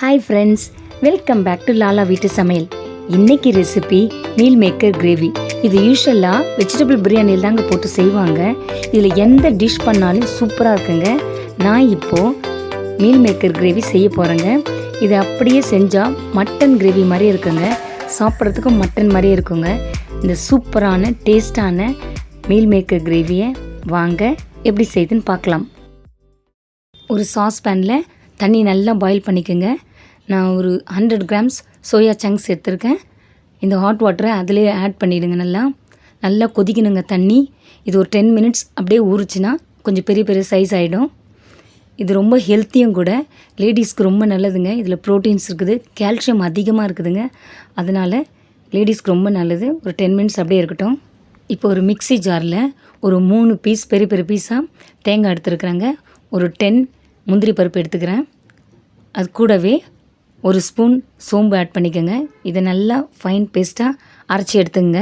Hi friends, welcome back to Lala வீட்டு சமையல். இன்றைக்கி ரெசிபி மீல் மேக்கர் கிரேவி. இது யூஸ்வலாக வெஜிடபிள் பிரியாணியில் தாங்க போட்டு செய்வாங்க. இதில் எந்த டிஷ் பண்ணாலும் சூப்பராக இருக்குங்க. நான் இப்போது மீல் மேக்கர் கிரேவி செய்ய போகிறேங்க. இது அப்படியே செஞ்சால் மட்டன் கிரேவி மாதிரி இருக்குங்க. சாப்பிட்றதுக்கும் மட்டன் மாதிரியே இருக்குங்க. இந்த சூப்பரான டேஸ்டான மீல் மேக்கர் கிரேவியை வாங்க எப்படி செய்யுதுன்னு பார்க்கலாம். ஒரு சாஸ் பேனில் தண்ணி நல்லா பாயில் பண்ணிக்கோங்க. நான் ஒரு 100 கிராம்ஸ் சோயா சங்க்ஸ் எடுத்திருக்கேன். இந்த ஹாட் வாட்டரை அதிலே ஆட் பண்ணிவிடுங்க. நல்லா கொதிக்கணுங்க தண்ணி. இது ஒரு 10 மினிட்ஸ் அப்படியே ஊறுச்சுன்னா கொஞ்சம் பெரிய பெரிய சைஸ் ஆகிடும். இது ரொம்ப ஹெல்த்தியும் கூட, லேடிஸ்க்கு ரொம்ப நல்லதுங்க. இதில் ப்ரோட்டீன்ஸ் இருக்குது, கால்சியம் அதிகமாக இருக்குதுங்க. அதனால் லேடிஸ்க்கு ரொம்ப நல்லது. ஒரு 10 மினிட்ஸ் அப்படியே இருக்கட்டும். இப்போ ஒரு மிக்ஸி ஜாரில் ஒரு 3 பீஸ் பெரிய பெரிய பீஸாக தேங்காய் எடுத்துருக்குறாங்க. ஒரு 10 முந்திரி பருப்பு எடுத்துக்கிறேன். அது கூடவே ஒரு ஸ்பூன் சோம்பு ஆட் பண்ணிக்கோங்க. இதை நல்லா ஃபைன் பேஸ்ட்டாக அரைச்சி எடுத்துங்க.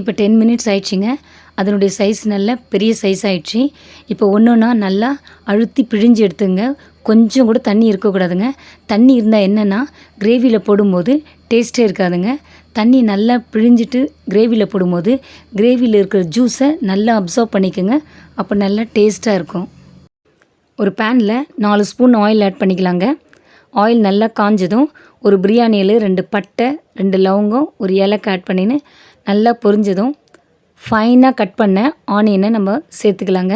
இப்போ 10 மினிட்ஸ் ஆயிடுச்சுங்க. அதனுடைய சைஸ் நல்லா பெரிய சைஸ் ஆயிடுச்சு. இப்போ ஒன்றா நல்லா அழுத்தி பிழிஞ்சு எடுத்துங்க. கொஞ்சம் கூட தண்ணி இருக்கக்கூடாதுங்க. தண்ணி இருந்தால் என்னென்னா கிரேவியில் போடும்போது டேஸ்ட்டே இருக்காதுங்க. தண்ணி நல்லா பிழிஞ்சிட்டு கிரேவியில் போடும்போது கிரேவியில் இருக்கிற ஜூஸை நல்லா அப்சர்வ் பண்ணிக்கோங்க. அப்போ நல்லா டேஸ்ட்டாக இருக்கும். ஒரு பேனில் 4 ஸ்பூன் ஆயில் ஆட் பண்ணிக்கலாங்க. ஆயில் நல்லா காஞ்சதும் ஒரு பிரியாணியில் 2 பட்டை, 2 லவங்கம், ஒரு ஏலக்காய் ஆட் பண்ணின்னு நல்லா பொரிஞ்சதும் ஃபைனாக கட் பண்ண ஆனியனை நம்ம சேர்த்துக்கலாங்க.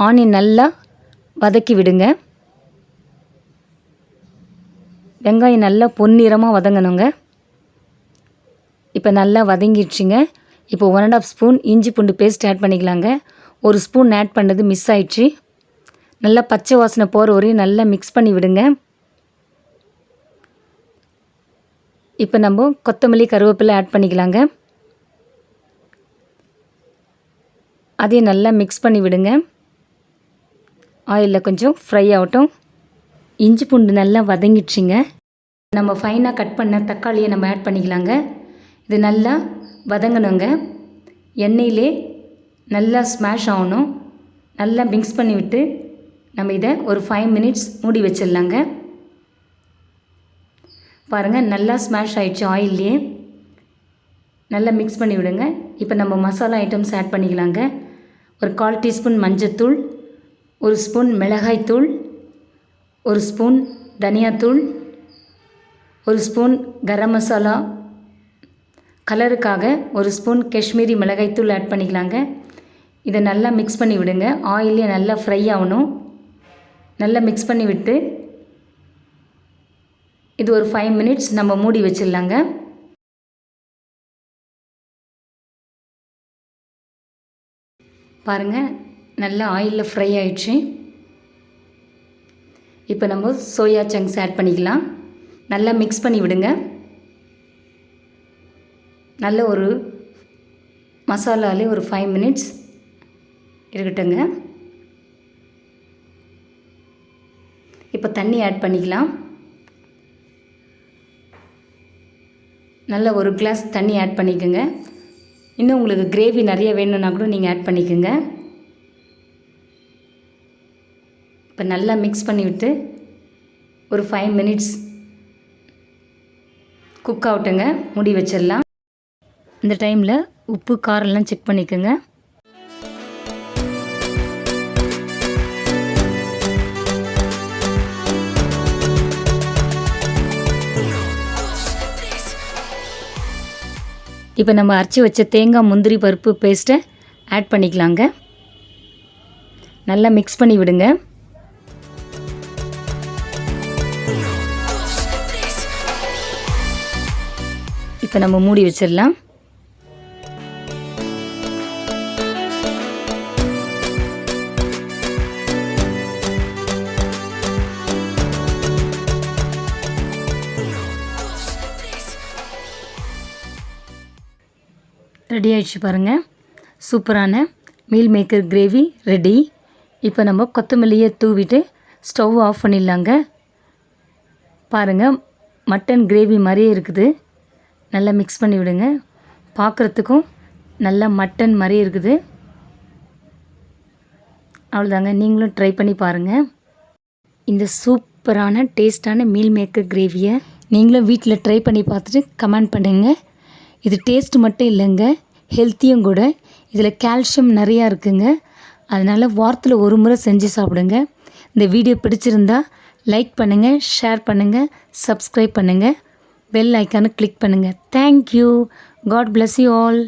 ஆனியன் நல்லா வதக்கி விடுங்க. வெங்காயம் நல்லா பொன்னிறமாக வதங்கணுங்க. இப்போ நல்லா வதங்கிடுச்சுங்க. இப்போ 1.5 ஸ்பூன் இஞ்சி பூண்டு பேஸ்ட் ஆட் பண்ணிக்கலாங்க. ஒரு ஸ்பூன் ஆட் பண்ணது மிஸ் ஆயிடுச்சு. நல்லா பச்சை வாசனை போகிற வரையும் நல்லா மிக்ஸ் பண்ணி விடுங்க. இப்போ நம்ம கொத்தமல்லி கருவேப்பிலை ஆட் பண்ணிக்கலாங்க. அதையும் நல்லா மிக்ஸ் பண்ணி விடுங்க. ஆயிலில் கொஞ்சம் ஃப்ரை ஆகட்டும். இஞ்சி பூண்டு நல்லா வதங்கிடுச்சிங்க. நம்ம ஃபைனாக கட் பண்ண தக்காளியை நம்ம ஆட் பண்ணிக்கலாங்க. இது நல்லா வதங்கணுங்க. எண்ணெயிலே நல்லா ஸ்மாஷ் ஆகணும். நல்லா மிக்ஸ் பண்ணி விட்டு நம்ம இதை ஒரு 5 மினிட்ஸ் மூடி வச்சிடலாங்க. பாருங்கள், நல்லா ஸ்மாஷ் ஆகிடுச்சு. ஆயில்லையே நல்லா மிக்ஸ் பண்ணி விடுங்க. இப்போ நம்ம மசாலா ஐட்டம்ஸ் ஆட் பண்ணிக்கலாங்க. ஒரு 1/4 டீஸ்பூன் மஞ்சத்தூள், ஒரு ஸ்பூன் மிளகாய்த்தூள், ஒரு ஸ்பூன் தனியாத்தூள், ஒரு ஸ்பூன் கரம் மசாலா, கலருக்காக ஒரு ஸ்பூன் காஷ்மீரி மிளகாய்த்தூள் ஆட் பண்ணிக்கலாங்க. இதை நல்லா மிக்ஸ் பண்ணி விடுங்க. ஆயிலே நல்லா ஃப்ரை ஆகணும். நல்லா மிக்ஸ் பண்ணி விட்டு இது ஒரு 5 மினிட்ஸ் நம்ம மூடி வச்சிடலாங்க. பாருங்கள், நல்லா ஆயிலில் ஃப்ரை ஆயிடுச்சு. இப்போ நம்ம சோயா சங்க்ஸ் ஆட் பண்ணிக்கலாம். நல்லா மிக்ஸ் பண்ணி விடுங்க. நல்ல ஒரு மசாலாலே ஒரு 5 மினிட்ஸ் இருக்கட்டுங்க. இப்போ தண்ணி ஆட் பண்ணிக்கலாம். நல்ல ஒரு கிளாஸ் தண்ணி ஆட் பண்ணிக்கோங்க. இன்னும் உங்களுக்கு கிரேவி நிறைய வேணும்னா கூட நீங்கள் ஆட் பண்ணிக்கோங்க. இப்போ நல்லா மிக்ஸ் பண்ணி விட்டு ஒரு 5 மினிட்ஸ் குக் ஆகட்டுங்க. மூடி வச்சிடலாம். இந்த டைமில் உப்பு காரெல்லாம் செக் பண்ணிக்கோங்க. இப்போ நம்ம அரைச்சி வச்ச தேங்காய் முந்திரி பருப்பு பேஸ்ட்டை ஆட் பண்ணிக்கலாங்க. நல்லா மிக்ஸ் பண்ணி விடுங்க. இப்போ நம்ம மூடி வச்சிடலாம். ரெடி ஆகிடுச்சு பாருங்கள். சூப்பரான மீல் மேக்கர் கிரேவி ரெடி. இப்போ நம்ம கொத்தமல்லியை தூவிட்டு ஸ்டவ் ஆஃப் பண்ணிடலாங்க. பாருங்கள், மட்டன் கிரேவி மாதிரியே இருக்குது. நல்லா மிக்ஸ் பண்ணி விடுங்க. பார்க்குறதுக்கும் நல்லா மட்டன் மாதிரி இருக்குது. அவ்வளோதாங்க, நீங்களும் ட்ரை பண்ணி பாருங்கள். இந்த சூப்பரான டேஸ்டான மீல் மேக்கர் கிரேவியை நீங்களும் வீட்டில் ட்ரை பண்ணி பார்த்துட்டு கமெண்ட் பண்ணுங்கள். இது டேஸ்ட் மட்டும் இல்லைங்க, ஹெல்த்தியும் கூட. இதில் கால்சியம் நிறையா இருக்குங்க. அதனால் வாரத்தில் ஒரு முறை செஞ்சு சாப்பிடுங்க. இந்த வீடியோ பிடிச்சிருந்தா லைக் பண்ணுங்கள், ஷேர் பண்ணுங்கள், சப்ஸ்கிரைப் பண்ணுங்கள், பெல் ஐக்கானை கிளிக் பண்ணுங்கள். Thank you. God bless you all.